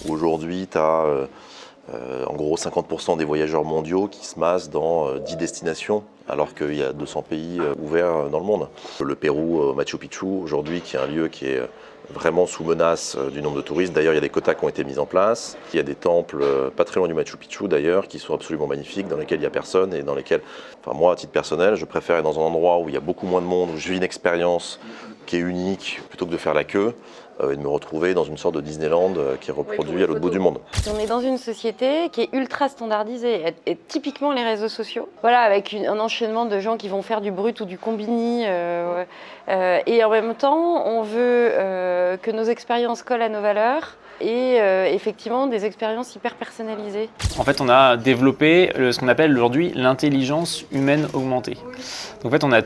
où aujourd'hui tu as en gros 50% des voyageurs mondiaux qui se massent dans 10 destinations, alors qu'il y a 200 pays ouverts dans le monde. Le Pérou, Machu Picchu, aujourd'hui, qui est un lieu qui est vraiment sous menace du nombre de touristes. D'ailleurs, il y a des quotas qui ont été mis en place. Il y a des temples pas très loin du Machu Picchu, d'ailleurs, qui sont absolument magnifiques, dans lesquels il n'y a personne et dans lesquels, enfin moi, à titre personnel, je préfère être dans un endroit où il y a beaucoup moins de monde, où je vis une expérience qui est unique, plutôt que de faire la queue, et de me retrouver dans une sorte de Disneyland qui est reproduit à l'autre bout du monde. On est dans une société qui est ultra standardisée, et typiquement les réseaux sociaux. Voilà, avec un enchaînement de gens qui vont faire du brut ou du combini, et en même temps, on veut que nos expériences collent à nos valeurs et effectivement des expériences hyper personnalisées. En fait, on a développé ce qu'on appelle aujourd'hui l'intelligence humaine augmentée. Donc, en fait, on a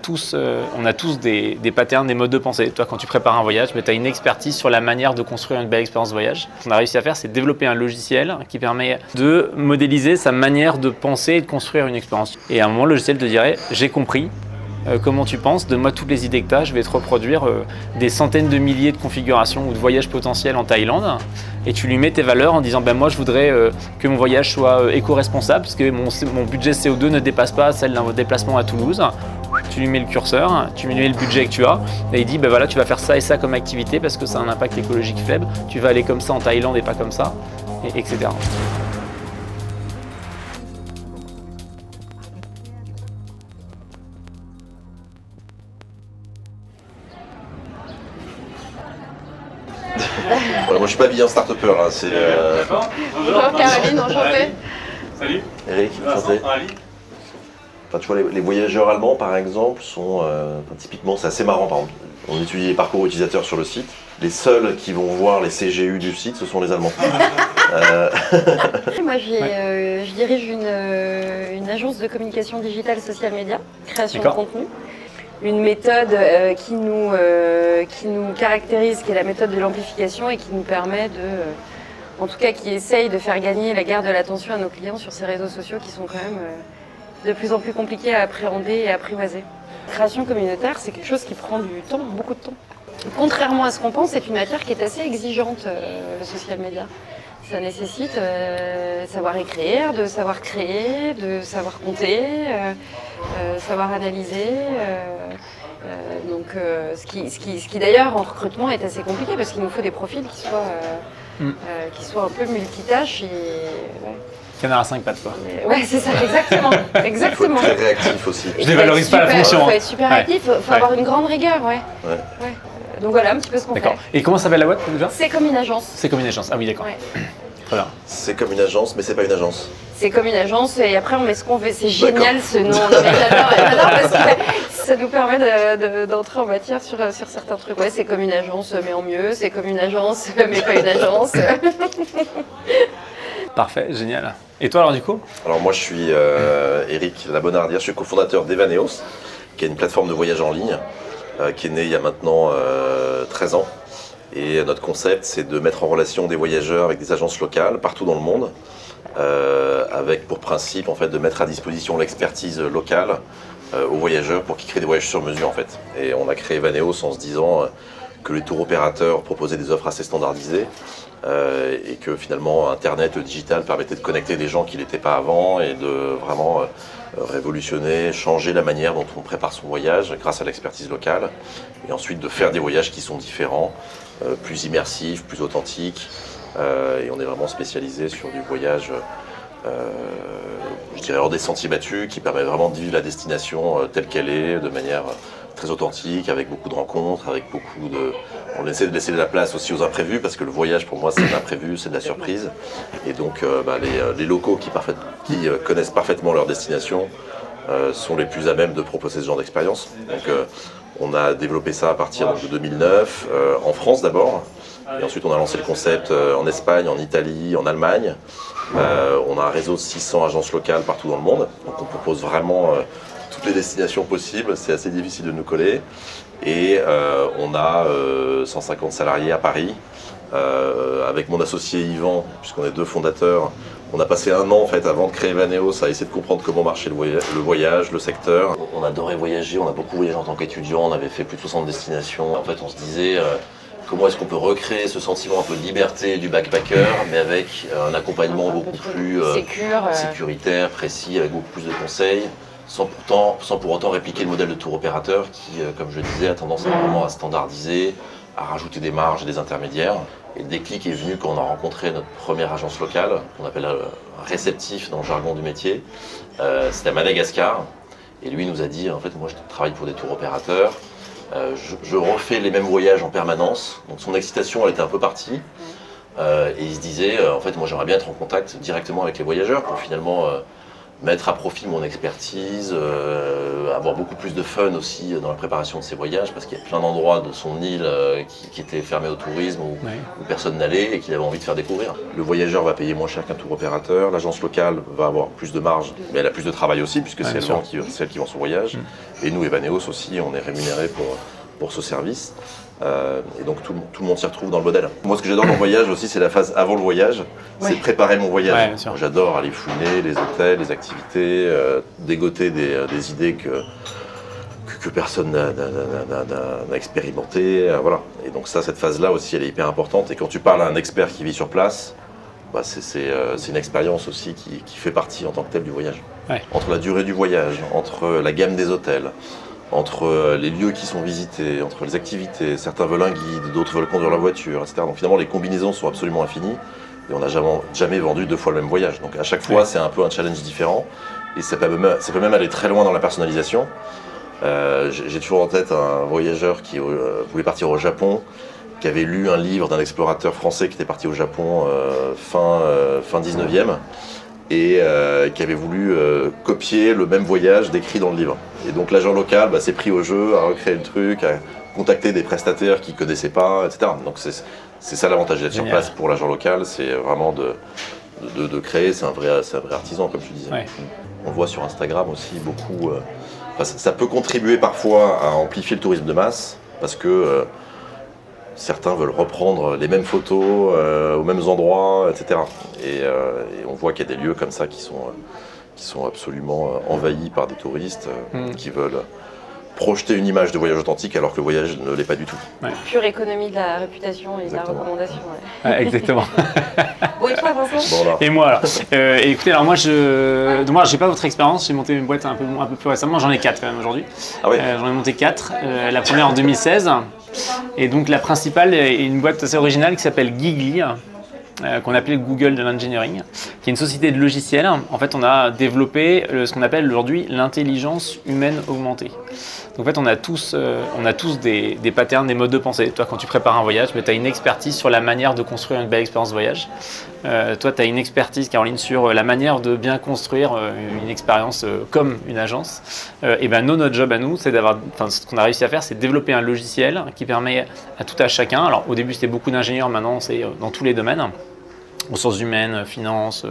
tous des patterns, des modes de pensée. Toi, quand tu prépares un voyage, tu as une expertise sur la manière de construire une belle expérience de voyage. Ce qu'on a réussi à faire, c'est développer un logiciel qui permet de modéliser sa manière de penser et de construire une expérience. Et à un moment, le logiciel te dirait « j'ai compris ». Comment tu penses, donne-moi toutes les idées que tu as, je vais te reproduire des centaines de milliers de configurations ou de voyages potentiels en Thaïlande et tu lui mets tes valeurs en disant moi je voudrais que mon voyage soit éco-responsable parce que mon budget CO2 ne dépasse pas celle d'un déplacement à Toulouse. Tu lui mets le curseur, tu lui mets le budget que tu as et il dit voilà tu vas faire ça et ça comme activité parce que ça a un impact écologique faible, tu vas aller comme ça en Thaïlande et pas comme ça, etc. Voilà, moi je suis pas bien start-upper là, c'est Bonjour Caroline, enchantée. Salut. Eric, enchanté. Enfin, tu vois, les voyageurs allemands par exemple sont, typiquement c'est assez marrant par exemple, on étudie les parcours utilisateurs sur le site, les seuls qui vont voir les CGU du site ce sont les Allemands. Moi je dirige une agence de communication digitale social media, création de contenu. Une méthode qui nous caractérise, qui est la méthode de l'amplification et qui nous permet en tout cas qui essaye de faire gagner la guerre de l'attention à nos clients sur ces réseaux sociaux qui sont quand même de plus en plus compliqués à appréhender et à apprivoiser. La création communautaire, c'est quelque chose qui prend du temps, beaucoup de temps. Contrairement à ce qu'on pense, c'est une matière qui est assez exigeante, le social media. Ça nécessite de savoir écrire, de savoir créer, de savoir compter, savoir analyser. Donc, ce qui d'ailleurs en recrutement est assez compliqué parce qu'il nous faut des profils qui soient un peu multitâches. Canard à 5 pattes quoi. Ouais, c'est ça, exactement. Exactement. Il faut être très réactif aussi. Je dévalorise pas la fonction. Il faut être super réactif, il faut avoir une grande rigueur, ouais. Donc voilà un petit peu ce qu'on fait. D'accord. Et comment s'appelle la boîte déjà ? C'est comme une agence. C'est comme une agence. Ah oui, d'accord. Ouais. Très bien. C'est comme une agence, mais c'est pas une agence. C'est comme une agence et après on met ce qu'on veut. C'est génial ce nom. J'adore parce que ça nous permet d'entrer en matière sur certains trucs. Ouais, c'est comme une agence mais en mieux. C'est comme une agence mais pas une agence. Parfait, génial. Et toi alors du coup ? Alors moi je suis Eric Labonardière, je suis cofondateur d'Evaneos, qui est une plateforme de voyage en ligne qui est née il y a maintenant 13 ans. Et notre concept c'est de mettre en relation des voyageurs avec des agences locales partout dans le monde, avec pour principe en fait, de mettre à disposition l'expertise locale aux voyageurs pour qu'ils créent des voyages sur mesure en fait. Et on a créé Evaneos en se disant que les tours opérateurs proposaient des offres assez standardisées et que finalement Internet, le digital permettait de connecter des gens qui ne l'étaient pas avant et de vraiment révolutionner, changer la manière dont on prépare son voyage grâce à l'expertise locale et ensuite de faire des voyages qui sont différents, plus immersifs, plus authentiques et on est vraiment spécialisé sur du voyage je dirais hors des sentiers battus qui permet vraiment de vivre la destination telle qu'elle est de manière très authentique, avec beaucoup de rencontres, avec beaucoup de... On essaie de laisser de la place aussi aux imprévus parce que le voyage pour moi c'est de l'imprévu, c'est de la surprise. Et donc les locaux qui connaissent parfaitement leur destination sont les plus à même de proposer ce genre d'expérience. Donc on a développé ça à partir de 2009, en France d'abord. Et ensuite on a lancé le concept en Espagne, en Italie, en Allemagne. On a un réseau de 600 agences locales partout dans le monde. Donc on propose vraiment toutes les destinations possibles, c'est assez difficile de nous coller. Et on a 150 salariés à Paris. Avec mon associé Yvan, puisqu'on est deux fondateurs, on a passé un an en fait, avant de créer Evaneos à essayer de comprendre comment marchait le voyage, le secteur. On adorait voyager, on a beaucoup voyagé en tant qu'étudiant, on avait fait plus de 60 destinations. En fait on se disait comment est-ce qu'on peut recréer ce sentiment un peu de liberté du backpacker, mais avec un accompagnement beaucoup plus sécuritaire, précis, avec beaucoup plus de conseils, sans pour autant répliquer le modèle de tour opérateur qui, comme je disais, a tendance vraiment à standardiser, à rajouter des marges et des intermédiaires. Et le déclic est venu quand on a rencontré notre première agence locale, qu'on appelle réceptif dans le jargon du métier. C'était à Madagascar. Et lui nous a dit, en fait, moi je travaille pour des tours opérateurs, je refais les mêmes voyages en permanence. Donc son excitation, elle était un peu partie. Et il se disait, en fait, moi j'aimerais bien être en contact directement avec les voyageurs pour finalement mettre à profit mon expertise, avoir beaucoup plus de fun aussi dans la préparation de ces voyages, parce qu'il y a plein d'endroits de son île qui étaient fermés au tourisme, où personne n'allait et qu'il avait envie de faire découvrir. Le voyageur va payer moins cher qu'un tour opérateur, l'agence locale va avoir plus de marge, mais elle a plus de travail aussi, puisque c'est elle qui vend son voyage. Et nous, Evaneos aussi, on est rémunérés pour ce service. Et donc tout le monde s'y retrouve dans le modèle. Moi, ce que j'adore dans le voyage aussi, c'est la phase avant le voyage, c'est préparer mon voyage. J'adore aller fouiner les hôtels, les activités, dégoter des idées que personne n'a expérimenté. Voilà. Et donc ça, cette phase-là aussi, elle est hyper importante. Et quand tu parles à un expert qui vit sur place, bah c'est une expérience aussi qui fait partie en tant que telle du voyage. Entre la durée du voyage, entre la gamme des hôtels, entre les lieux qui sont visités, entre les activités, certains veulent un guide, d'autres veulent conduire la voiture, etc. Donc finalement, les combinaisons sont absolument infinies et on n'a jamais vendu 2 fois le même voyage. Donc à chaque fois, c'est un peu un challenge différent et ça peut même aller très loin dans la personnalisation. J'ai toujours en tête un voyageur qui voulait partir au Japon, qui avait lu un livre d'un explorateur français qui était parti au Japon fin 19e. Et qui avait voulu copier le même voyage décrit dans le livre. Et donc l'agent local s'est pris au jeu, a recréé le truc, a contacté des prestataires qu'il ne connaissait pas, etc. Donc c'est ça l'avantage d'être sur place pour l'agent local, c'est vraiment de créer, c'est un vrai artisan comme tu disais. On voit sur Instagram aussi beaucoup, ça peut contribuer parfois à amplifier le tourisme de masse, parce que certains veulent reprendre les mêmes photos aux mêmes endroits, etc. Et on voit qu'il y a des lieux comme ça qui sont absolument envahis par des touristes qui veulent projeter une image de voyage authentique alors que le voyage ne l'est pas du tout. Pure économie de la réputation et de la recommandation. Exactement. Bon, et toi, Vincent ? Bon, et moi, alors. Écoutez, alors moi, j'ai pas votre expérience, j'ai monté une boîte un peu plus récemment, j'en ai 4 quand même aujourd'hui. Ah oui. J'en ai monté 4, la première en 2016. Et donc la principale est une boîte assez originale qui s'appelle Gigli, qu'on appelait Google de l'engineering, qui est une société de logiciels. En fait, on a développé ce qu'on appelle aujourd'hui l'intelligence humaine augmentée. Donc, en fait, on a tous des patterns, des modes de pensée. Toi, quand tu prépares un voyage, tu as une expertise sur la manière de construire une belle expérience de voyage. Toi, tu as une expertise, Caroline, sur la manière de bien construire une expérience comme une agence. Et ben, notre job à nous, c'est ce qu'on a réussi à faire, c'est de développer un logiciel qui permet à tout à chacun. Alors, au début, c'était beaucoup d'ingénieurs, maintenant, c'est dans tous les domaines. Ressources humaines, finances,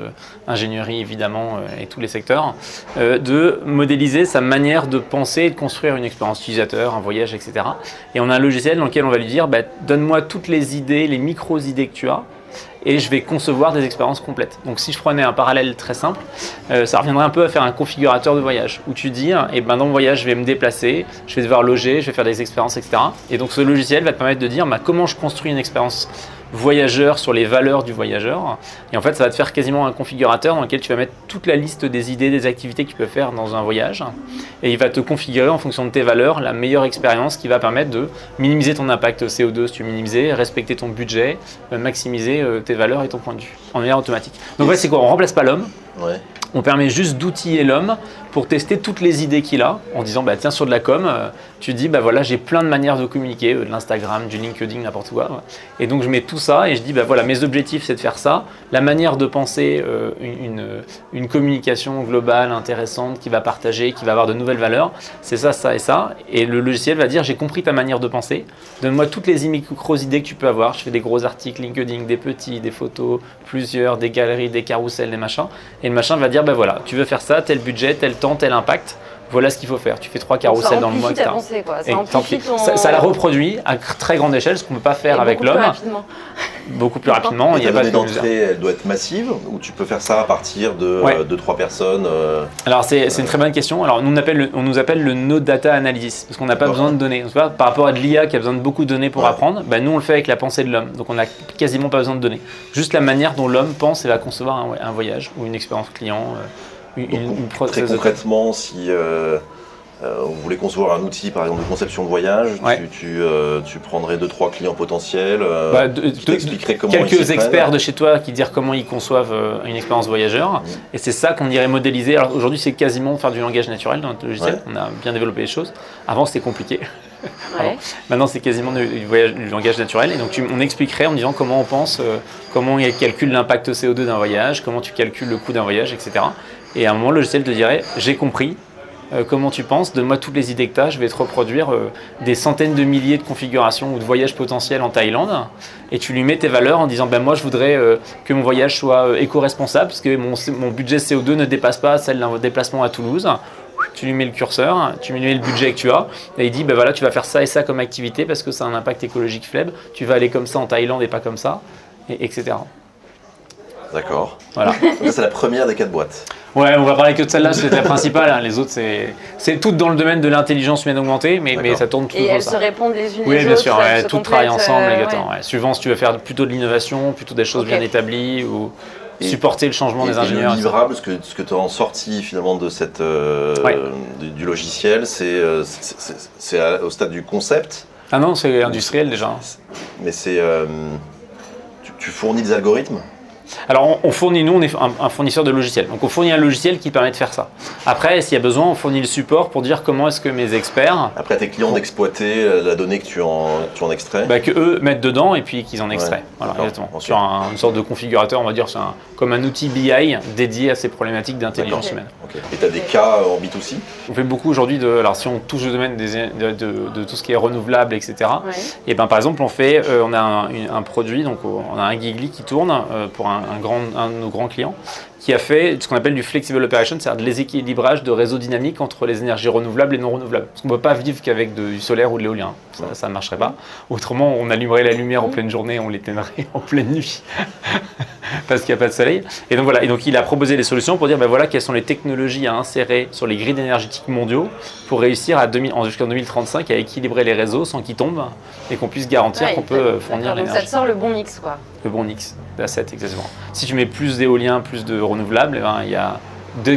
ingénierie évidemment et tous les secteurs, de modéliser sa manière de penser et de construire une expérience utilisateur, un voyage, etc. Et on a un logiciel dans lequel on va lui dire donne-moi toutes les idées, les micro-idées que tu as, et je vais concevoir des expériences complètes. Donc si je prenais un parallèle très simple, ça reviendrait un peu à faire un configurateur de voyage, où tu dis, dans mon voyage, je vais me déplacer, je vais devoir loger, je vais faire des expériences, etc. Et donc ce logiciel va te permettre de dire comment je construis une expérience voyageur sur les valeurs du voyageur. Et en fait, ça va te faire quasiment un configurateur dans lequel tu vas mettre toute la liste des idées, des activités que tu peux faire dans un voyage. Et il va te configurer en fonction de tes valeurs la meilleure expérience qui va permettre de minimiser ton impact CO2 si tu veux minimiser, respecter ton budget, maximiser tes valeurs et ton point de vue en manière automatique. Donc en fait, c'est quoi ? On ne remplace pas l'homme. On permet juste d'outiller l'homme pour tester toutes les idées qu'il a en disant tiens, sur de la com, tu dis voilà, j'ai plein de manières de communiquer, de l'Instagram, du LinkedIn, n'importe quoi. Et donc je mets tout ça et je dis voilà, mes objectifs c'est de faire ça. La manière de penser une communication globale, intéressante, qui va partager, qui va avoir de nouvelles valeurs, c'est ça, ça et ça. Et le logiciel va dire j'ai compris ta manière de penser, donne-moi toutes les micro-idées que tu peux avoir. Je fais des gros articles LinkedIn, des petits, des photos, plusieurs, des galeries, des carousels, des machins. Et le machin va dire voilà, tu veux faire ça, tel budget, tel temps, tel impact. voilà ce qu'il faut faire. Tu fais 3 carousels dans le mois, etc. etc. Pensée, quoi. Et ça la reproduit à très grande échelle, ce qu'on ne peut pas faire avec l'homme. Beaucoup plus rapidement. Et ta donnée d'entrée, elle doit être massive ou tu peux faire ça à partir de 2-3 personnes Alors c'est une très bonne question. Alors on nous appelle le no data analysis parce qu'on n'a pas besoin de données. Par rapport à de l'IA qui a besoin de beaucoup de données pour apprendre, nous on le fait avec la pensée de l'homme. Donc on n'a quasiment pas besoin de données. Juste la manière dont l'homme pense et va concevoir un voyage ou une expérience client. Très concrètement, si on voulait concevoir un outil par exemple de conception de voyage, tu prendrais 2-3 clients potentiels, tu t'expliquerais comment quelques experts de chez toi qui dire comment ils conçoivent une expérience voyageur, et c'est ça qu'on irait modéliser. Alors aujourd'hui c'est quasiment faire du langage naturel dans notre logiciel, on a bien développé les choses. Avant c'était compliqué. Maintenant c'est quasiment du langage naturel, et donc on expliquerait en disant comment on pense, comment il calcule l'impact CO2 d'un voyage, comment tu calcules le coût d'un voyage, etc. Et à un moment le logiciel te dirait j'ai compris. Comment tu penses, donne-moi toutes les idées que tu as, je vais te reproduire des centaines de milliers de configurations ou de voyages potentiels en Thaïlande, et tu lui mets tes valeurs en disant moi je voudrais que mon voyage soit éco-responsable parce que mon budget CO2 ne dépasse pas celle d'un déplacement à Toulouse. Tu lui mets le curseur, tu lui mets le budget que tu as, et il dit voilà, tu vas faire ça et ça comme activité parce que ça a un impact écologique faible, tu vas aller comme ça en Thaïlande et pas comme ça, etc. D'accord. Voilà. Ça, c'est la première des 4 boîtes. Ouais, on va parler que de celle-là, c'est la principale. Les autres, c'est toutes dans le domaine de l'intelligence humaine augmentée, mais ça tourne tout. Et elles se répondent les unes les autres. Oui, bien sûr, toutes travaillent ensemble. Suivant si tu veux faire plutôt de l'innovation, plutôt des choses bien établies, ou supporter le changement des ingénieurs. Le livrable, ce que tu as en sorti finalement de cette, du logiciel, c'est au stade du concept. Ah non, c'est industriel déjà. Mais tu fournis des algorithmes. Alors on fournit, nous on est un fournisseur de logiciels, donc on fournit un logiciel qui permet de faire ça. Après s'il y a besoin, on fournit le support pour dire comment est-ce que mes experts… Après à tes clients d'exploiter la donnée que tu en extrais, que eux mettent dedans et puis qu'ils en extraient. Voilà, exactement. Okay. Sur une sorte de configurateur, on va dire, c'est comme un outil BI dédié à ces problématiques d'intelligence humaine. Okay. Et tu as des cas en B2C? On fait beaucoup aujourd'hui alors si on touche le domaine de tout ce qui est renouvelable, etc. Et par exemple on a un produit, donc on a un Gigli qui tourne pour un de nos grands clients, qui a fait ce qu'on appelle du flexible operation, c'est-à-dire de l'équilibrage de réseaux dynamiques entre les énergies renouvelables et non renouvelables. Parce qu'on ne peut pas vivre qu'avec du solaire ou de l'éolien, ça ne marcherait pas. Autrement, on allumerait la lumière en pleine journée, on l'éteindrait en pleine nuit, parce qu'il n'y a pas de soleil. Et donc voilà, il a proposé des solutions pour dire voilà quelles sont les technologies à insérer sur les grids énergétiques mondiaux pour réussir jusqu'en 2035 à équilibrer les réseaux sans qu'ils tombent et qu'on puisse garantir qu'on peut fournir l'énergie. Donc ça te sort le bon mix, quoi. Le bon mix d'assets, exactement. Si tu mets plus d'éolien, plus de renouvelables, il y a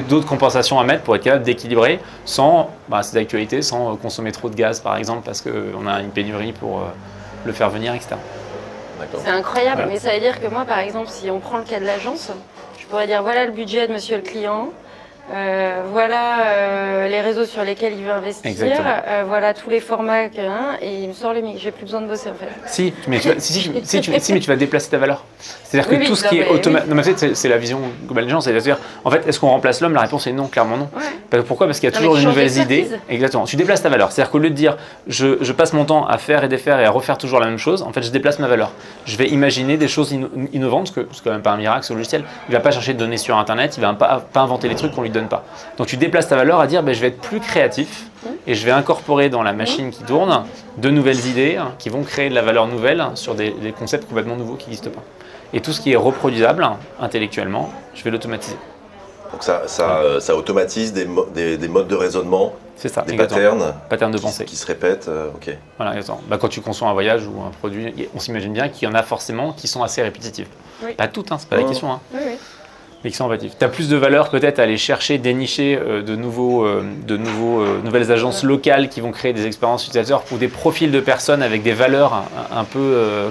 d'autres compensations à mettre pour être capable d'équilibrer sans, c'est d'actualité, sans consommer trop de gaz par exemple parce qu'on a une pénurie pour le faire venir, etc. C'est incroyable, mais ça veut dire que moi par exemple, si on prend le cas de l'agence, je pourrais dire voilà le budget de monsieur le client, voilà les réseaux sur lesquels il veut investir, voilà tous les formats et il me sort le mix. J'ai plus besoin de bosser en fait. Si, mais tu vas déplacer ta valeur. C'est-à-dire que tout ce qui est automatique. Non, mais en fait, c'est la vision globale des gens. C'est-à-dire, en fait, est-ce qu'on remplace l'homme? La réponse est non, clairement non. Pourquoi? Parce qu'il y a toujours de nouvelles idées. Exactement. Tu déplaces ta valeur. C'est-à-dire qu'au lieu de dire je passe mon temps à faire et défaire et à refaire toujours la même chose, en fait, je déplace ma valeur. Je vais imaginer des choses innovantes, parce que c'est quand même pas un miracle ce logiciel. Il va pas chercher de données sur Internet, il va pas inventer les trucs qu'on lui donne pas. Donc tu déplaces ta valeur à dire je vais être plus créatif et je vais incorporer dans la machine qui tourne de nouvelles idées qui vont créer de la valeur nouvelle sur des concepts complètement nouveaux qui n'existent pas. Et tout ce qui est reproduisable intellectuellement, je vais l'automatiser. Donc ça automatise des modes de raisonnement, c'est ça, des patterns de pensée qui se répètent. Ok. Voilà, exactement. Quand tu conçois un voyage ou un produit, on s'imagine bien qu'il y en a forcément qui sont assez répétitifs. Oui. Pas toutes, c'est pas la question. Oui. Mais qui sont répétitifs. Tu as plus de valeur peut-être à aller chercher, dénicher de nouvelles agences locales qui vont créer des expériences utilisateurs pour des profils de personnes avec des valeurs un peu,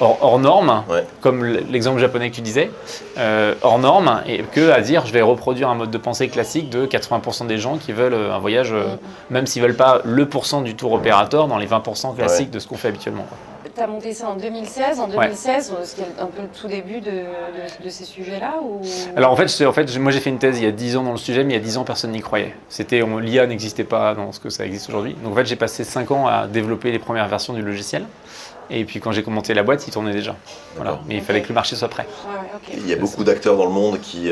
hors normes, comme l'exemple japonais que tu disais, hors normes, et que à dire je vais reproduire un mode de pensée classique de 80% des gens qui veulent un voyage, même s'ils ne veulent pas le % du tour opérateur dans les 20% classiques de ce qu'on fait habituellement. Tu as monté ça en 2016. En 2016, c'était un peu le tout début de ces sujets-là ou... Alors en fait, moi j'ai fait une thèse il y a 10 ans dans le sujet, mais il y a 10 ans, personne n'y croyait. L'IA n'existait pas dans ce que ça existe aujourd'hui. Donc en fait, j'ai passé 5 ans à développer les premières versions du logiciel. Et puis quand j'ai monté la boîte, il tournait déjà. Voilà. Mais il fallait que le marché soit prêt. Il y a beaucoup d'acteurs dans le monde qui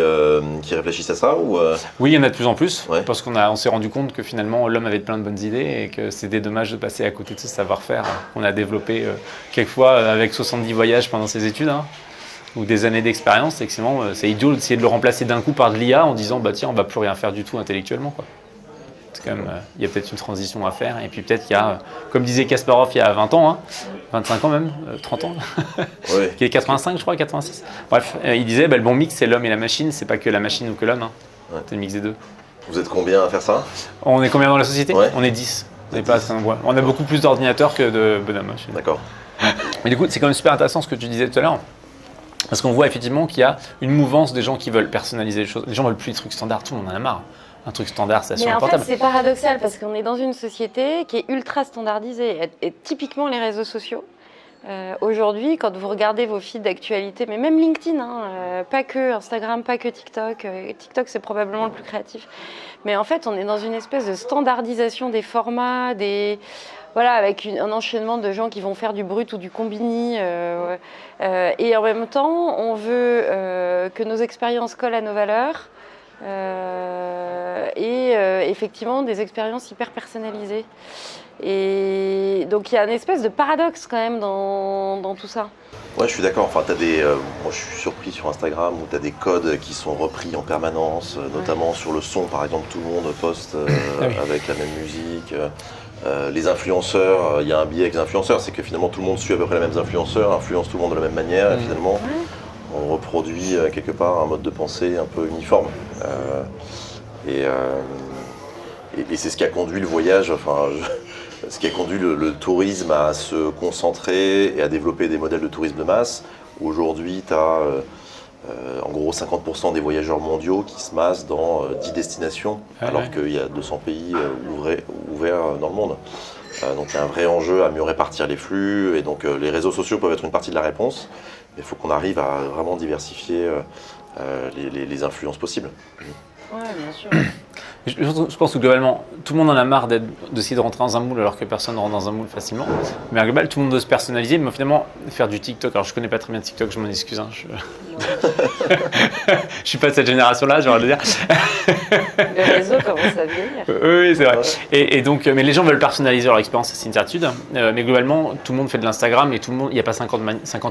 réfléchissent à ça ou Oui, il y en a de plus en plus, Ouais. parce qu'on s'est rendu compte que finalement l'homme avait plein de bonnes idées et que c'était dommage de passer à côté de ce savoir-faire qu'on a développé quelquefois avec 70 voyages pendant ses études, ou des années d'expérience. Et que sinon, c'est idiot d'essayer de le remplacer d'un coup par de l'IA en disant bah tiens, on va plus rien faire du tout intellectuellement, quoi. C'est quand même, il y a peut-être une transition à faire. Et puis peut-être qu'il y a, comme disait Kasparov il y a 20 ans, 25 ans même, 30 ans, Ouais. qui est 85 je crois, 86. Bref, il disait le bon mix c'est l'homme et la machine, c'est pas que la machine ou que l'homme, Ouais. c'est le mix des deux. Vous êtes combien à faire ça? On est combien dans la société? Ouais. On est 10. On a beaucoup plus d'ordinateurs que de bonhommes. D'accord. Mais du coup, c'est quand même super intéressant ce que tu disais tout à l'heure. Parce qu'on voit effectivement qu'il y a une mouvance des gens qui veulent personnaliser les choses. Les gens veulent plus des trucs standards, tout le monde en a marre. Un truc standard, c'est sur Mais un en fait, portable. c'est paradoxal parce qu'on est dans une société qui est ultra standardisée. Et typiquement les réseaux sociaux. Aujourd'hui, quand vous regardez vos feeds d'actualité, mais même LinkedIn, pas que Instagram, pas que TikTok. TikTok, c'est probablement le plus créatif. Mais en fait, on est dans une espèce de standardisation des formats, voilà, avec un enchaînement de gens qui vont faire du brut ou du combini. Et en même temps, on veut que nos expériences collent à nos valeurs. Effectivement des expériences hyper personnalisées. Et donc il y a une espèce de paradoxe quand même dans tout ça. Ouais, je suis d'accord. Enfin, moi, je suis surpris sur Instagram où tu as des codes qui sont repris en permanence, notamment sur le son. Par exemple, tout le monde poste avec la même musique. Les influenceurs, il y a un biais avec les influenceurs, c'est que finalement tout le monde suit à peu près les mêmes influenceurs, influence tout le monde de la même manière. Et finalement, on reproduit quelque part un mode de pensée un peu uniforme. Et c'est ce qui a conduit le voyage, ce qui a conduit le tourisme à se concentrer et à développer des modèles de tourisme de masse. Aujourd'hui, tu as en gros 50% des voyageurs mondiaux qui se massent dans 10 destinations, alors qu'il y a 200 pays ouverts dans le monde. Donc il y a un vrai enjeu à mieux répartir les flux, et donc les réseaux sociaux peuvent être une partie de la réponse. Il faut qu'on arrive à vraiment diversifier les influences possibles. Ouais, bien sûr. Je pense que globalement, tout le monde en a marre d'essayer de rentrer dans un moule alors que personne ne rentre dans un moule facilement. Mais en global, tout le monde doit se personnaliser, mais finalement, faire du TikTok. Alors je connais pas très bien TikTok, je m'en excuse. Je suis pas de cette génération-là, j'ai envie de dire. Le réseau commence à vieillir. Oui, c'est vrai. Et donc, mais les gens veulent personnaliser leur expérience, c'est une certitude. Mais globalement, tout le monde fait de l'Instagram et il n'y a pas 50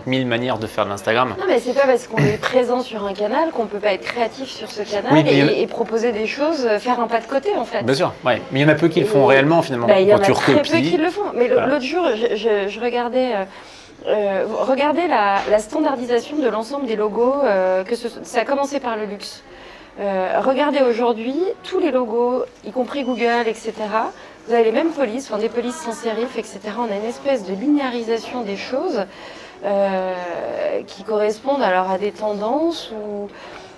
000 manières de faire de l'Instagram. Non, mais c'est pas parce qu'on est présent sur un canal qu'on peut pas être créatif sur ce canal et proposer des choses, faire un pas de côté en fait. Bien sûr, ouais. Mais il y en a peu qui le font réellement finalement. Il y en a tu très peu recopies. qui le font. Mais l'autre jour, je regardais. Regardez la standardisation de l'ensemble des logos, ça a commencé par le luxe. Regardez aujourd'hui, tous les logos, y compris Google, etc., vous avez les mêmes polices, des polices sans sérif, etc. On a une espèce de linéarisation des choses qui correspondent alors à des tendances ou...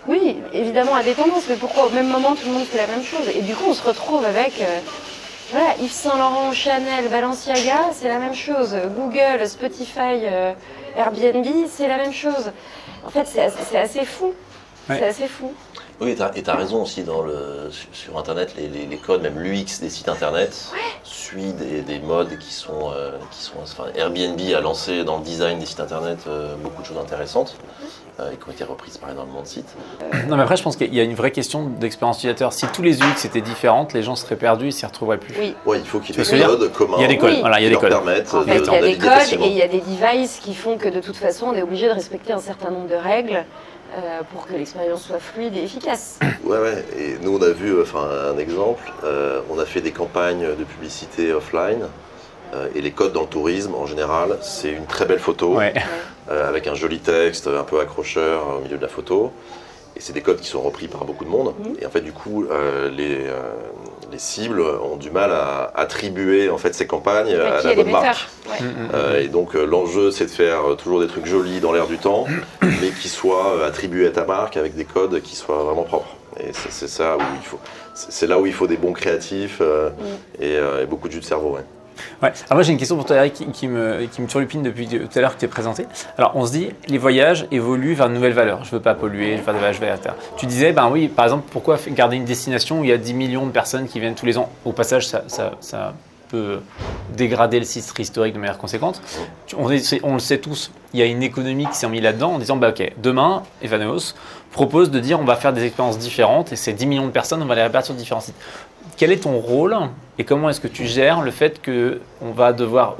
Oui, évidemment à des tendances, mais pourquoi au même moment tout le monde fait la même chose? Et du coup, on se retrouve avec... Voilà, Yves Saint Laurent, Chanel, Balenciaga, c'est la même chose. Google, Spotify, Airbnb, c'est la même chose. En fait, c'est assez fou. Ouais. C'est assez fou. Oui, et tu as raison aussi, sur Internet, les codes, même l'UX des sites Internet, suit des modes qui sont Airbnb a lancé dans le design des sites Internet beaucoup de choses intéressantes et qui ont été reprises par énormément de sites. Non, mais après, je pense qu'il y a une vraie question d'expérience utilisateur. Si tous les UX étaient différentes, les gens seraient perdus, ils ne s'y retrouveraient plus. Oui. Ouais, il faut qu'il y ait des codes communs. Il y a des codes, voilà, il y a des codes. Permettent en fait, il y a des codes et il y a des devices qui font que de toute façon, on est obligé de respecter un certain nombre de règles. Pour que l'expérience soit fluide et efficace. Ouais. Et nous, on a vu un exemple. On a fait des campagnes de publicité offline. Et les codes dans le tourisme, en général, c'est une très belle photo, avec un joli texte un peu accrocheur au milieu de la photo. Et c'est des codes qui sont repris par beaucoup de monde. Et en fait, du coup, les cibles ont du mal à attribuer en fait, ces campagnes à la bonne marque. Et donc, l'enjeu, c'est de faire toujours des trucs jolis dans l'air du temps, mais qui soient attribués à ta marque avec des codes qui soient vraiment propres. Et c'est ça où c'est là où il faut des bons créatifs et beaucoup de jus de cerveau. Ouais. Alors moi j'ai une question pour toi Eric qui me turlupine depuis tout à l'heure que tu es présenté. Alors on se dit les voyages évoluent vers de nouvelles valeurs. Je veux pas polluer, je veux faire des voyages verts, etc. Tu disais oui par exemple pourquoi garder une destination où il y a 10 millions de personnes qui viennent tous les ans. Au passage ça peut dégrader le site historique de manière conséquente. On le sait tous, il y a une économie qui s'est mise là-dedans en disant ok, demain, Evaneos propose de dire on va faire des expériences différentes et ces 10 millions de personnes, on va les répartir sur différents sites. Quel est ton rôle et comment est-ce que tu gères le fait qu'on va devoir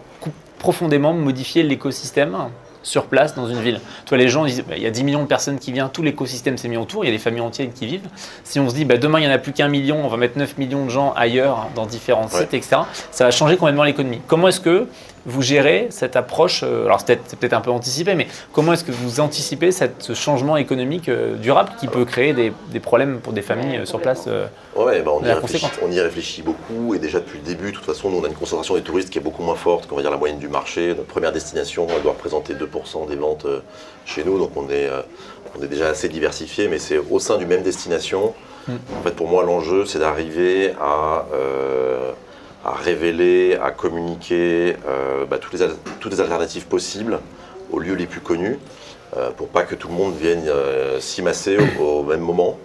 profondément modifier l'écosystème sur place dans une ville? Toi, les gens disent il y a 10 millions de personnes qui viennent, tout l'écosystème s'est mis autour, il y a des familles entières qui vivent. Si on se dit demain il n'y en a plus qu'1 million, on va mettre 9 millions de gens ailleurs dans différents sites, etc., ça va changer complètement l'économie. Comment est-ce que vous gérez cette approche, alors c'est peut-être un peu anticipé, mais comment est-ce que vous anticipez ce changement économique durable qui peut créer des problèmes pour des familles sur place? On y réfléchit beaucoup et déjà depuis le début, de toute façon, nous on a une concentration des touristes qui est beaucoup moins forte qu'on va dire la moyenne du marché. Notre première destination, elle doit représenter 2% des ventes chez nous, donc on est déjà assez diversifié, mais c'est au sein d'une même destination. En fait, pour moi, l'enjeu, c'est d'arriver à révéler, à communiquer toutes les alternatives possibles aux lieux les plus connus, pour pas que tout le monde vienne s'y masser au même moment.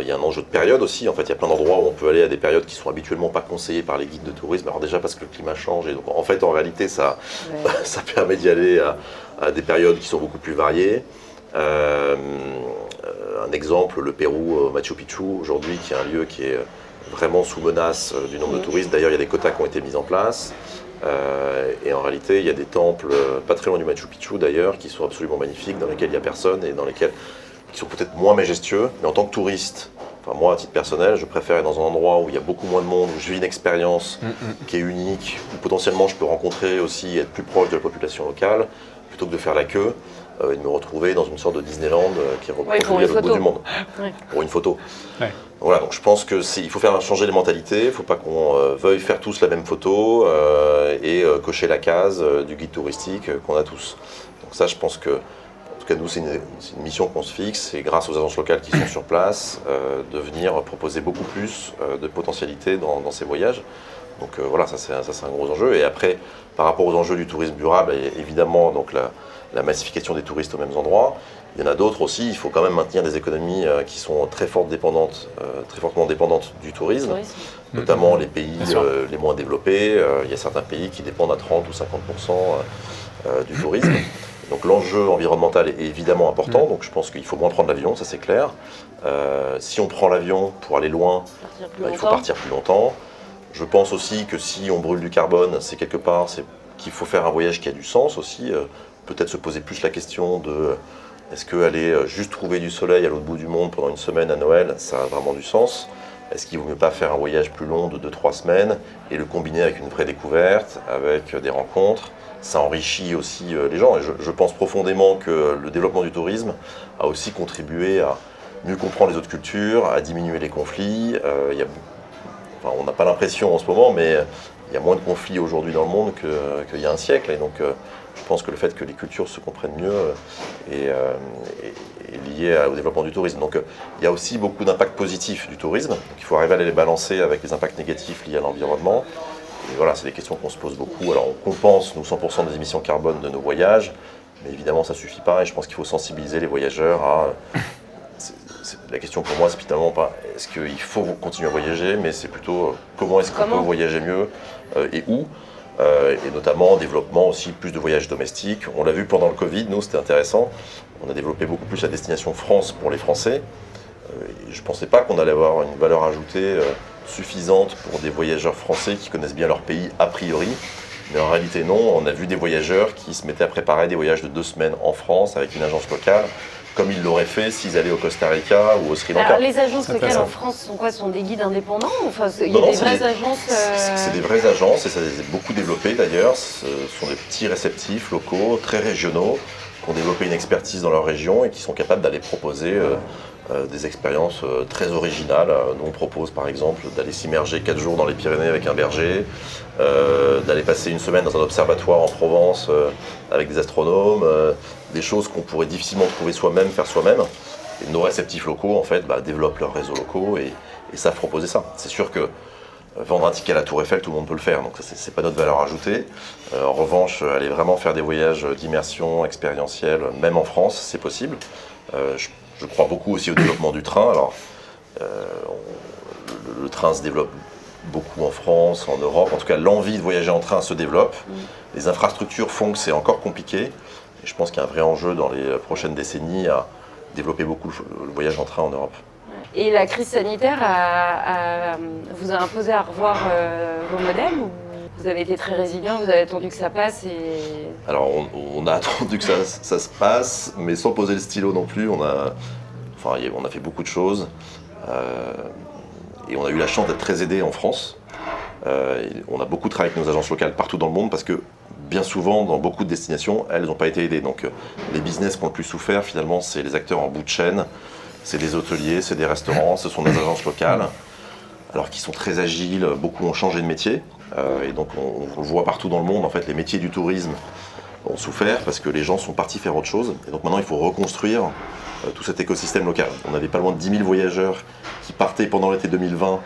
Il y a un enjeu de période aussi. En fait, il y a plein d'endroits où on peut aller à des périodes qui sont habituellement pas conseillées par les guides de tourisme. Alors déjà parce que le climat change et donc en fait en réalité ça permet d'y aller à des périodes qui sont beaucoup plus variées. Un exemple, le Pérou, Machu Picchu aujourd'hui, qui est un lieu qui est vraiment sous menace du nombre de touristes. D'ailleurs, il y a des quotas qui ont été mis en place. Et en réalité, il y a des temples pas très loin du Machu Picchu d'ailleurs, qui sont absolument magnifiques, dans lesquels il n'y a personne et qui sont peut-être moins majestueux. Mais en tant que touriste, enfin moi à titre personnel, je préfère être dans un endroit où il y a beaucoup moins de monde, où je vis une expérience qui est unique, où potentiellement je peux rencontrer aussi, être plus proche de la population locale, plutôt que de faire la queue et de me retrouver dans une sorte de Disneyland qui est reconstruit à l'autre bout du monde pour une photo. Voilà, donc je pense qu'il faut faire changer les mentalités, il ne faut pas qu'on veuille faire tous la même photo et cocher la case du guide touristique qu'on a tous. Donc ça, je pense que, en tout cas nous, c'est une mission qu'on se fixe, et grâce aux agences locales qui sont sur place, de venir proposer beaucoup plus de potentialités dans ces voyages. Donc voilà, ça c'est un gros enjeu. Et après, par rapport aux enjeux du tourisme durable, et évidemment donc la massification des touristes aux mêmes endroits, il y en a d'autres aussi. Il faut quand même maintenir des économies qui sont très fortement dépendantes du tourisme, notamment les pays les moins développés. Il y a certains pays qui dépendent à 30 ou 50% du tourisme. Donc l'enjeu environnemental est évidemment important, donc je pense qu'il faut moins prendre l'avion, ça c'est clair. Si on prend l'avion pour aller loin, il faut partir plus longtemps. Je pense aussi que si on brûle du carbone, c'est qu'il faut faire un voyage qui a du sens aussi. Peut-être se poser plus la question de est-ce qu'aller juste trouver du soleil à l'autre bout du monde pendant une semaine à Noël, ça a vraiment du sens? Est-ce qu'il ne vaut mieux pas faire un voyage plus long de 2-3 semaines et le combiner avec une vraie découverte, avec des rencontres? Ça enrichit aussi les gens. Et je pense profondément que le développement du tourisme a aussi contribué à mieux comprendre les autres cultures, à diminuer les conflits. On n'a pas l'impression en ce moment, mais il y a moins de conflits aujourd'hui dans le monde qu'il y a un siècle. Et donc, je pense que le fait que les cultures se comprennent mieux est lié au développement du tourisme. Donc, il y a aussi beaucoup d'impacts positifs du tourisme. Donc, il faut arriver à les balancer avec les impacts négatifs liés à l'environnement. Et voilà, c'est des questions qu'on se pose beaucoup. Alors, on compense, nous, 100% des émissions carbone de nos voyages, mais évidemment, ça ne suffit pas. Et je pense qu'il faut sensibiliser les voyageurs à... La question pour moi, c'est finalement pas est-ce qu'il faut continuer à voyager, mais c'est plutôt comment est-ce qu'on peut voyager mieux et où. Et notamment développement aussi plus de voyages domestiques. On l'a vu pendant le Covid, nous c'était intéressant. On a développé beaucoup plus la destination France pour les Français. Et je ne pensais pas qu'on allait avoir une valeur ajoutée suffisante pour des voyageurs français qui connaissent bien leur pays a priori. Mais en réalité non, on a vu des voyageurs qui se mettaient à préparer des voyages de 2 semaines en France avec une agence locale, comme ils l'auraient fait s'ils allaient au Costa Rica ou au Sri Lanka. Alors, les agences locales en France sont quoi? Sont des guides indépendants? Enfin, il y a des vraies agences C'est des vraies agences et ça s'est beaucoup développé d'ailleurs. Ce sont des petits réceptifs locaux, très régionaux, qui ont développé une expertise dans leur région et qui sont capables d'aller proposer des expériences très originales. Nous, on propose par exemple d'aller s'immerger 4 jours dans les Pyrénées avec un berger, d'aller passer une semaine dans un observatoire en Provence avec des astronomes, des choses qu'on pourrait difficilement trouver soi-même, faire soi-même. Et nos réceptifs locaux, en fait, développent leurs réseaux locaux et savent proposer ça. C'est sûr que vendre un ticket à la Tour Eiffel, tout le monde peut le faire, donc c'est pas notre valeur ajoutée. En revanche, aller vraiment faire des voyages d'immersion expérientielle, même en France, c'est possible. Je crois beaucoup aussi au développement du train. Alors, le train se développe beaucoup en France, en Europe. En tout cas, l'envie de voyager en train se développe. Les infrastructures font que c'est encore compliqué. Et je pense qu'il y a un vrai enjeu dans les prochaines décennies à développer beaucoup le voyage en train en Europe. Et la crise sanitaire vous a imposé à revoir vos modèles ou vous avez été très résilient, vous avez attendu que ça passe Alors on a attendu que ça se passe, mais sans poser le stylo non plus. On a fait beaucoup de choses et on a eu la chance d'être très aidés en France. On a beaucoup travaillé avec nos agences locales partout dans le monde parce que bien souvent, dans beaucoup de destinations, elles n'ont pas été aidées. Donc les business qui ont le plus souffert, finalement, c'est les acteurs en bout de chaîne, c'est des hôteliers, c'est des restaurants, ce sont des agences locales, alors qu'ils sont très agiles, beaucoup ont changé de métier. Et donc on le voit partout dans le monde, en fait, les métiers du tourisme ont souffert parce que les gens sont partis faire autre chose. Et donc maintenant, il faut reconstruire tout cet écosystème local. On avait pas loin de 10 000 voyageurs qui partaient pendant l'été 2020.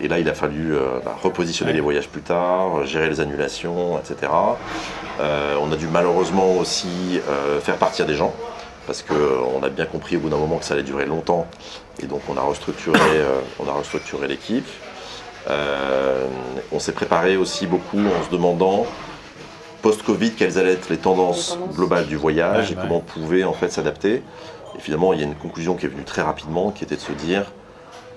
Et là, il a fallu repositionner les voyages plus tard, gérer les annulations, etc. On a dû malheureusement aussi faire partir des gens, parce qu'on a bien compris au bout d'un moment que ça allait durer longtemps. Et donc on a restructuré l'équipe. On s'est préparé aussi beaucoup en se demandant, post-Covid, quelles allaient être les tendances globales du voyage et comment on pouvait en fait s'adapter. Et finalement, il y a une conclusion qui est venue très rapidement, qui était de se dire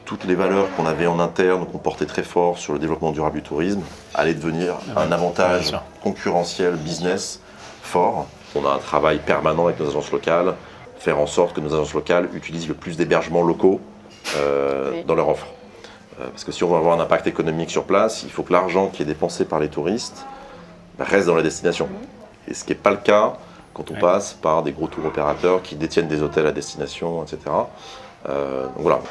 toutes les valeurs qu'on avait en interne, qu'on portait très fort sur le développement durable du tourisme, allaient devenir un avantage concurrentiel, business, fort. On a un travail permanent avec nos agences locales, faire en sorte que nos agences locales utilisent le plus d'hébergements locaux dans leur offre. Parce que si on veut avoir un impact économique sur place, il faut que l'argent qui est dépensé par les touristes reste dans la destination. Et ce qui n'est pas le cas quand on passe par des gros tour opérateurs qui détiennent des hôtels à destination, etc. Donc voilà.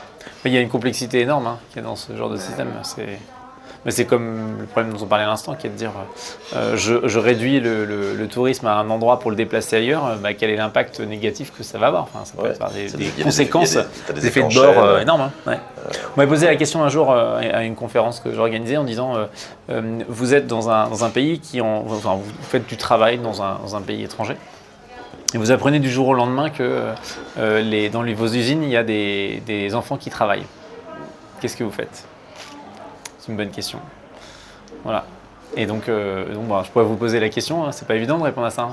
Il y a une complexité énorme qui est dans ce genre de système. Mais c'est comme le problème dont on parlait à l'instant, qui est de dire je réduis le tourisme à un endroit pour le déplacer ailleurs, quel est l'impact négatif que ça va avoir. Enfin, ça peut avoir des conséquences, des effets de bord énormes. On m'avait posé la question un jour à une conférence que j'organisais en disant vous êtes dans un pays vous faites du travail dans un pays étranger. Et vous apprenez du jour au lendemain que dans vos usines, il y a des enfants qui travaillent. Qu'est-ce que vous faites ? C'est une bonne question. Voilà. Et donc je pourrais vous poser la question, c'est pas évident de répondre à ça.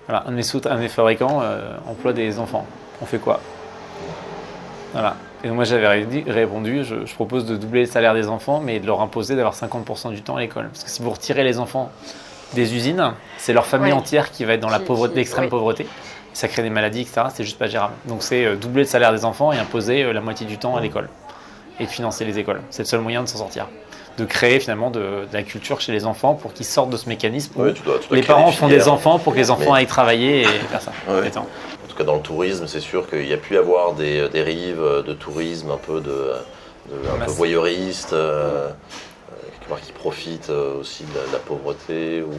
Voilà, un de mes fabricants emploie des enfants. On fait quoi ? Voilà. Et donc moi j'avais répondu, je propose de doubler le salaire des enfants, mais de leur imposer d'avoir 50% du temps à l'école. Parce que si vous retirez les enfants des usines, c'est leur famille entière qui va être dans l'extrême pauvreté. Ça crée des maladies, etc. C'est juste pas gérable. Donc c'est doubler le salaire des enfants et imposer la moitié du temps à l'école. Et de financer les écoles. C'est le seul moyen de s'en sortir. De créer finalement de la culture chez les enfants pour qu'ils sortent de ce mécanisme où les parents font des enfants pour que les enfants aillent travailler et faire ça. En tout cas dans le tourisme, c'est sûr qu'il y a pu y avoir des dérives de tourisme un peu voyeuriste, qui profitent aussi de la pauvreté ou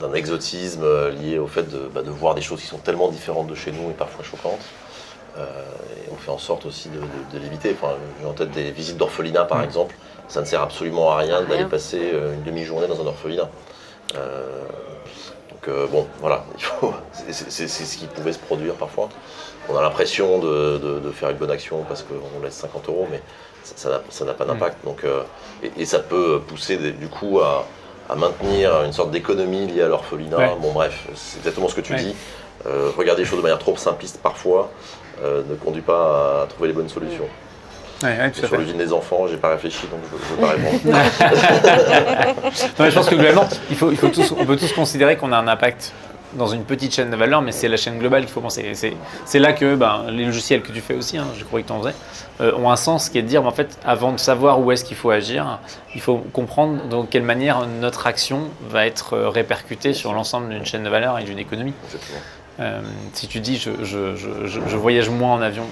d'un exotisme lié au fait de voir des choses qui sont tellement différentes de chez nous et parfois choquantes. Et on fait en sorte aussi de l'éviter. Enfin, j'ai en tête des visites d'orphelinat par exemple. Ça ne sert absolument à rien d'aller passer une demi-journée dans un orphelinat. Donc voilà, c'est ce qui pouvait se produire parfois. On a l'impression de faire une bonne action parce qu'on laisse 50 €, mais ça n'a pas d'impact. Donc, et ça peut pousser du coup à maintenir une sorte d'économie liée à l'orphelinat. Bon bref, c'est exactement ce que tu dis. Regarder les choses de manière trop simpliste parfois ne conduit pas à trouver les bonnes solutions. Sur l'usine des enfants, j'ai pas réfléchi, donc je ne veux pas répondre. Non, je pense que globalement, on peut tous considérer qu'on a un impact dans une petite chaîne de valeur, mais c'est la chaîne globale qu'il faut penser. C'est là que les logiciels que tu fais aussi, je crois que tu en faisais, ont un sens qui est de dire, en fait, avant de savoir où est-ce qu'il faut agir, il faut comprendre de quelle manière notre action va être répercutée sur l'ensemble d'une chaîne de valeur et d'une économie. Si tu dis je voyage moins en avion,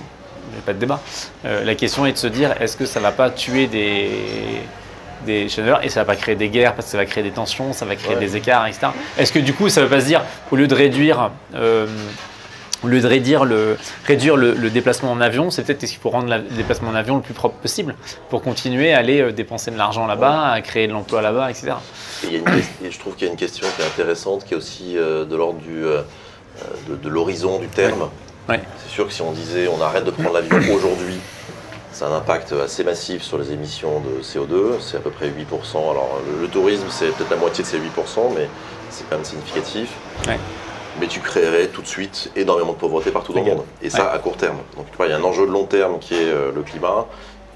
il n'y a pas de débat. La question est de se dire est-ce que ça ne va pas tuer des chaînes de valeur et ça ne va pas créer des guerres parce que ça va créer des tensions, ça va créer des écarts, etc. Est-ce que du coup ça ne veut pas se dire au lieu de réduire le déplacement en avion, c'est peut-être qu'il faut rendre le déplacement en avion le plus propre possible pour continuer à aller dépenser de l'argent là-bas, à créer de l'emploi là-bas, etc. Et je trouve qu'il y a une question qui est intéressante qui est aussi de l'ordre de l'horizon du terme. C'est sûr que si on disait on arrête de prendre l'avion aujourd'hui, Ça a un impact assez massif sur les émissions de CO2, c'est à peu près 8%. Alors le tourisme, c'est peut-être la moitié de ces 8%, mais c'est quand même significatif. Ouais. Mais tu créerais tout de suite énormément de pauvreté partout dans le monde. Et ça, à court terme. Donc tu vois, il y a un enjeu de long terme qui est le climat,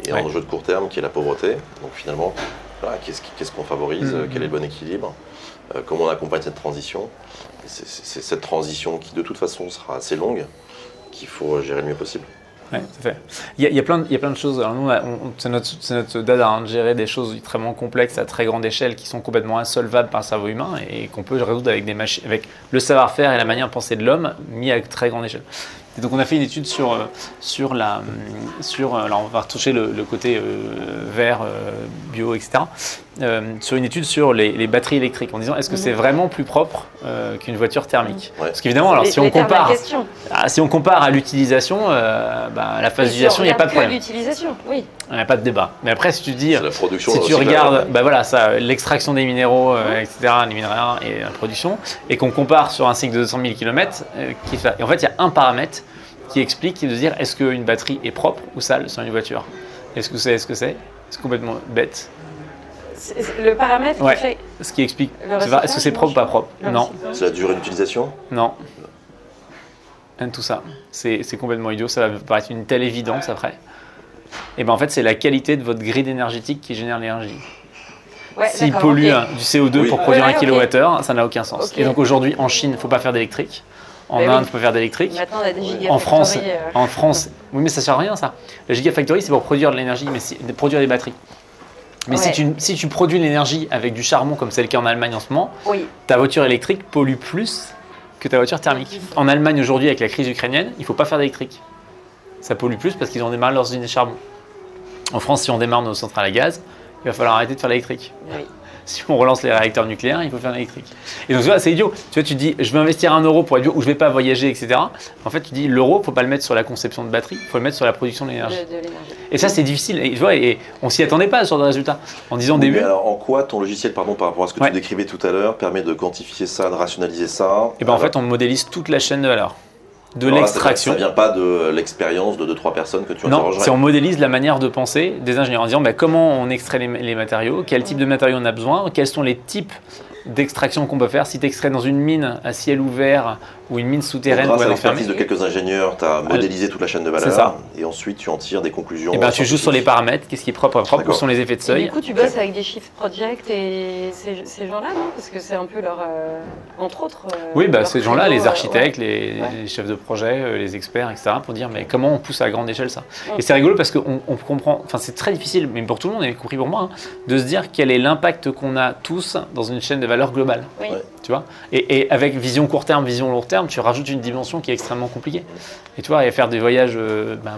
et un enjeu de court terme qui est la pauvreté. Donc finalement, voilà, qu'est-ce qu'on favorise, quel est le bon équilibre, comment on accompagne cette transition. C'est cette transition qui de toute façon sera assez longue, qu'il faut gérer le mieux possible. Oui, tout à fait. Il y a plein de choses. Alors nous, c'est notre dada de gérer des choses extrêmement complexes à très grande échelle qui sont complètement insolvables par le cerveau humain et qu'on peut résoudre avec des machines, avec le savoir-faire et la manière de penser de l'homme mis à très grande échelle. Et donc on a fait une étude alors on va retoucher le côté vert, bio, etc. Sur une étude sur les batteries électriques en disant est-ce que c'est vraiment plus propre qu'une voiture thermique. Parce qu'évidemment, alors, si on compare à l'utilisation, la phase d'utilisation, il n'y a pas de problème. L'utilisation, oui. Il n'y a pas de débat. Mais après, si tu dis, la production, si tu regardes l'extraction des minéraux, etc., les minéraux et la production, et qu'on compare sur un cycle de 200 000 km, et en fait, il y a un paramètre qui explique de dire est-ce qu'une batterie est propre ou sale sur une voiture. Est-ce que c'est C'est complètement bête. Le paramètre qui fait... Ce qui explique. Est-ce que c'est propre ou pas propre? Non. C'est la durée d'utilisation? Non. Rien de tout ça. C'est complètement idiot. Ça va paraître une telle évidence après. Et ben en fait, c'est la qualité de votre grid énergétique qui génère l'énergie. S'il pollue du CO2 pour produire 1 kWh, ça n'a aucun sens. Et donc aujourd'hui, en Chine, il ne faut pas faire d'électrique. En Inde, il ne faut pas faire d'électrique. Maintenant, on a des gigafactories. En France, oui, mais ça ne sert à rien ça. La gigafactory, c'est pour produire de l'énergie, mais produire des batteries. Mais si tu produis de l'énergie avec du charbon, comme c'est le cas en Allemagne en ce moment, ta voiture électrique pollue plus que ta voiture thermique. En Allemagne aujourd'hui, avec la crise ukrainienne, il ne faut pas faire d'électrique. Ça pollue plus parce qu'ils ont démarré leurs usines de charbon. En France, si on démarre nos centrales à gaz, il va falloir arrêter de faire l'électrique. Oui. Si on relance les réacteurs nucléaires, il faut faire l'électrique. Et donc, tu vois, c'est idiot. Tu vois, tu dis, je vais investir 1 euro pour être bio ou je ne vais pas voyager, etc. En fait, tu dis, l'euro, il ne faut pas le mettre sur la conception de batterie, il faut le mettre sur la production de l'énergie. Et ça, c'est difficile. Et, tu vois, et on ne s'y attendait pas sur le résultat. En disant au début. Mais alors, en quoi ton logiciel, par rapport à ce que tu décrivais tout à l'heure, permet de quantifier ça, de rationaliser ça? Et ben en fait, on modélise toute la chaîne de valeur. De l'extraction. Ça ne vient pas de l'expérience de 2-3 personnes que tu interrogerais. Non, c'est on modélise la manière de penser des ingénieurs en disant comment on extrait les matériaux, quel type de matériaux on a besoin, quels sont les types d'extraction qu'on peut faire. Si tu extrais dans une mine à ciel ouvert ou une mine souterraine ou à l'expertise de quelques ingénieurs, tu as modélisé toute la chaîne de valeur et ensuite tu en tires des conclusions. Et ben tu joues sur les paramètres, qu'est-ce qui est propre, où sont les effets de seuil. Et du coup, tu bosses avec des Shift Project et ces gens-là, non? Parce que c'est un peu leur, entre autres. Oui, ces gens-là, les architectes, les chefs de projet, les experts, etc., pour dire mais comment on pousse à grande échelle ça. Et c'est rigolo parce qu'on comprend, enfin c'est très difficile, même pour tout le monde, y compris pour moi, de se dire quel est l'impact qu'on a tous dans une chaîne de valeur globale. Oui. Tu vois, et avec vision court terme, vision long terme, tu rajoutes une dimension qui est extrêmement compliquée. Et tu vois, et faire des voyages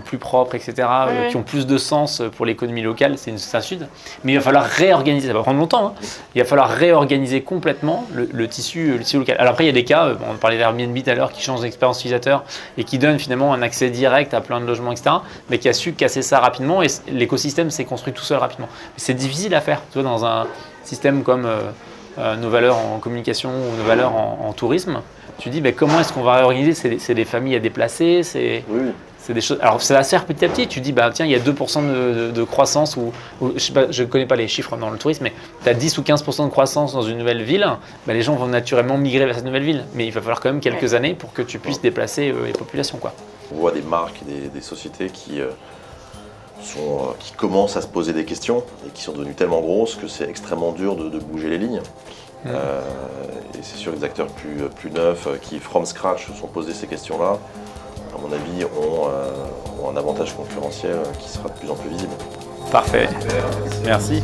plus propres, etc., qui ont plus de sens pour l'économie locale, c'est un sud. Mais il va falloir réorganiser, ça va prendre longtemps, hein. Il va falloir réorganiser complètement le tissu local. Alors après, il y a des cas, on parlait d'Airbnb tout à l'heure, qui change l'expérience utilisateur et qui donne finalement un accès direct à plein de logements, etc., mais qui a su casser ça rapidement et l'écosystème s'est construit tout seul rapidement. Mais c'est difficile à faire, tu vois, dans un système comme nos valeurs en communication ou nos valeurs en tourisme. Tu dis comment est-ce qu'on va réorganiser? C'est des familles à déplacer, c'est des choses. Alors ça va se faire petit à petit. Tu dis tiens, il y a 2% de croissance ou je ne connais pas les chiffres dans le tourisme, mais tu as 10 ou 15% de croissance dans une nouvelle ville, les gens vont naturellement migrer vers cette nouvelle ville. Mais il va falloir quand même quelques années pour que tu puisses déplacer les populations, quoi. On voit des marques, des sociétés qui commencent à se poser des questions et qui sont devenues tellement grosses que c'est extrêmement dur de bouger les lignes. Et c'est sûr que les acteurs plus neufs qui, from scratch, se sont posés ces questions-là, à mon avis, ont un avantage concurrentiel qui sera de plus en plus visible. Parfait. Merci.